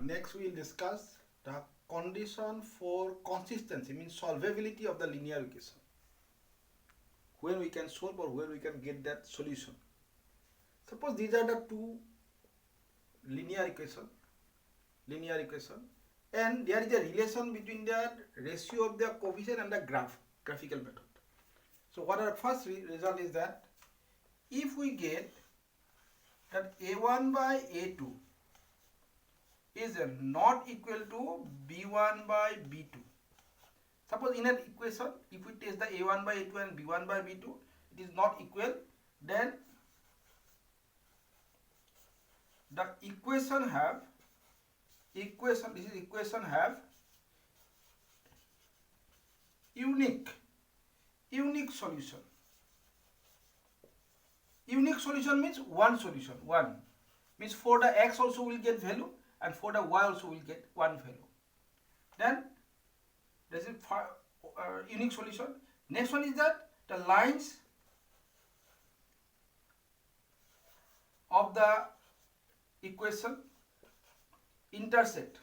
Next we will discuss the condition for consistency, means solvability of the linear equation. When we can solve or when we can get that solution. Suppose these are the two linear equation, and there is a relation between the ratio of the coefficient and the graphical method. So what our first result is that if we get that a1 by a2 is not equal to b1 by b2. Suppose in an equation, if we test the a1 by a2 and b1 by b2, it is not equal, then the equation have unique solution. Unique solution means one solution. One means for the x also will get value and for the y also will get one value. Then this is unique solution. Next one is that the lines of the equation intersect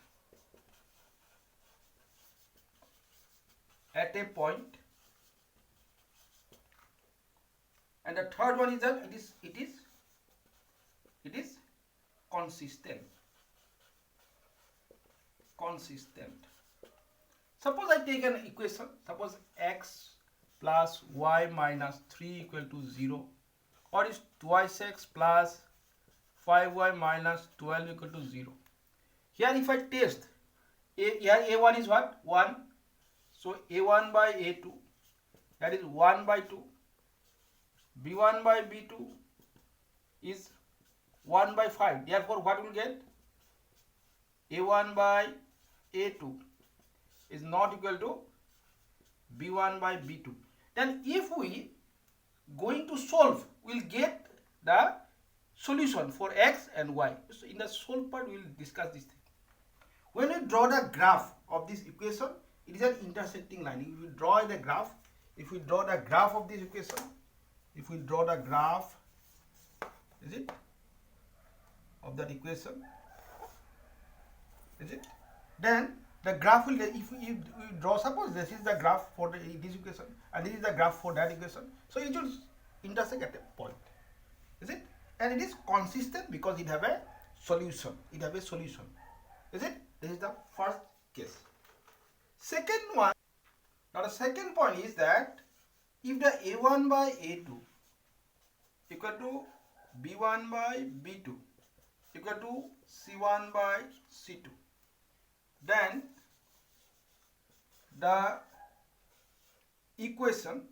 at a point, and the third one is that it is consistent. Suppose I take an equation, suppose x plus y minus 3 equal to 0, or is twice x plus 5y minus 12 equal to 0. Here if I test, here a1 is what? 1. So a1 by a2, that is 1 by 2. b1 by b2 is 1 by 5. Therefore what will get? a1 by a2 is not equal to b1 by b2. Then if we going to solve, we'll get the solution for x and y. So in the solve part we will discuss this thing. When we draw the graph of this equation, it is an intersecting line. If we draw the graph, of this equation, if we draw the graph, is it, of that equation, is it, then the graph will, if we draw, suppose this is the graph for this equation and this is the graph for that equation, so it should intersect at a point, is it, and it is consistent because it have a solution, is it. This is the first case. Second one, now the second point is that if the a1 by a2 equal to b1 by b2 equal to c1 by c2, then the equation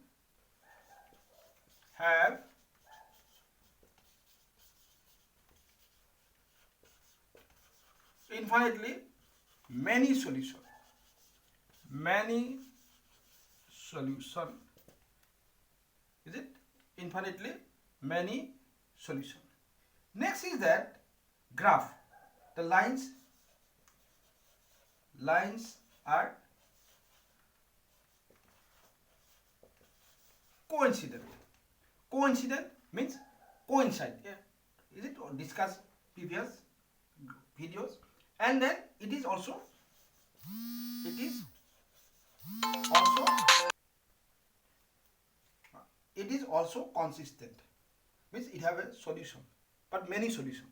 have infinitely many solution. Is it? Infinitely many solution. Next is that graph. The lines are coincident. Coincident means coincide. Is it? Or discuss previous videos. And then it is also consistent, means it have a solution, but many solution.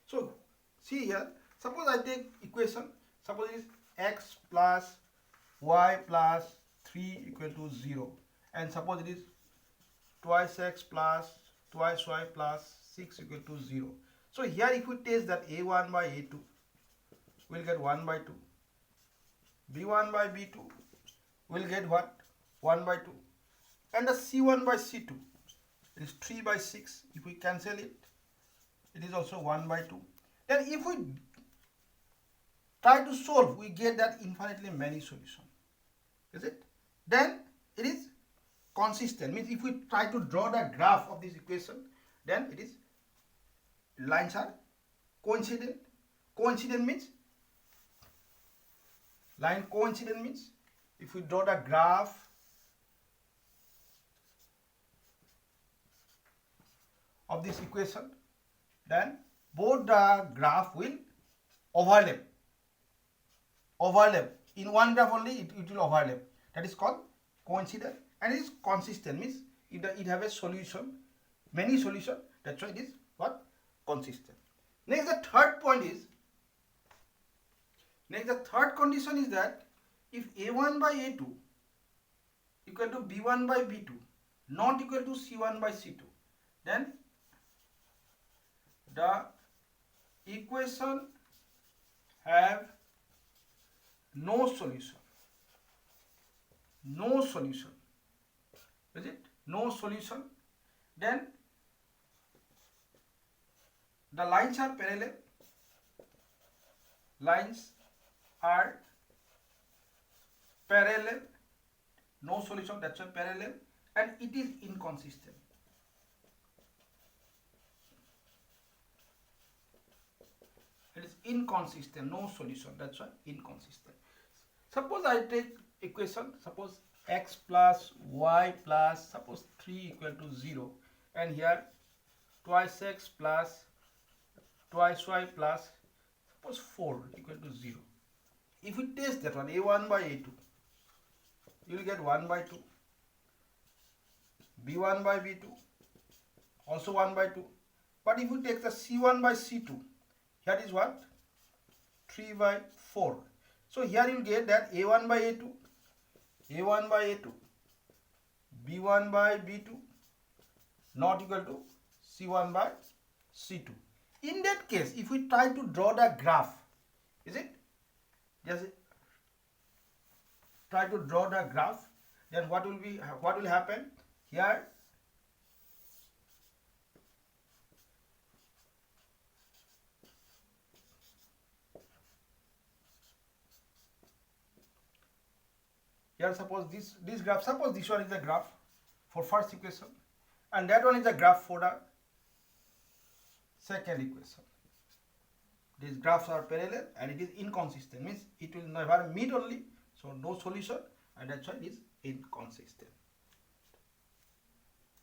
So see here, suppose I take equation, suppose it is x plus y plus 3 equal to 0, and suppose it is twice x plus twice y plus 6 equal to 0. So here if we test that a1 by a2, we'll get 1 by 2. b1 by b2 will get what? 1 by 2. And the c1 by c2 is 3 by 6. If we cancel it, it is also 1 by 2. Then if we try to solve, we get that infinitely many solution. Is it? Then it is consistent. Means if we try to draw the graph of this equation, then it is lines are coincident. Coincident means if we draw the graph of this equation, then both the graph will overlap. overlap. In one graph only it will overlap. That is called coincident, and it is consistent, means it have a solution, many solution. That's why it is what? Consistent. Next, the third point is, next the third condition is that if A1 by A2 equal to B1 by B2 not equal to C1 by C2, then the equation have no solution. No solution. Is it? No solution. Then the lines are parallel. Lines are parallel. No solution. That's why parallel. And it is inconsistent. It is inconsistent. No solution. That's why inconsistent. Suppose I take equation. Suppose x plus y plus suppose 3 equal to 0, and here twice x plus twice y plus suppose 4 equal to 0. If we test that one, a1 by a2, you will get 1 by 2, b1 by b2 also 1 by 2. But if you take the c1 by c2, here is what? 3 by 4. So here you will get that a1 by a2, a1 by a2, b1 by b2 not equal to c1 by c2. In that case, if we try to draw the graph, is it? Just try to draw the graph, then what will happen? Here suppose this graph, suppose this one is the graph for first equation and that one is the graph for the second equation. These graphs are parallel and it is inconsistent, means it will never meet only, so no solution, and that's why it is inconsistent.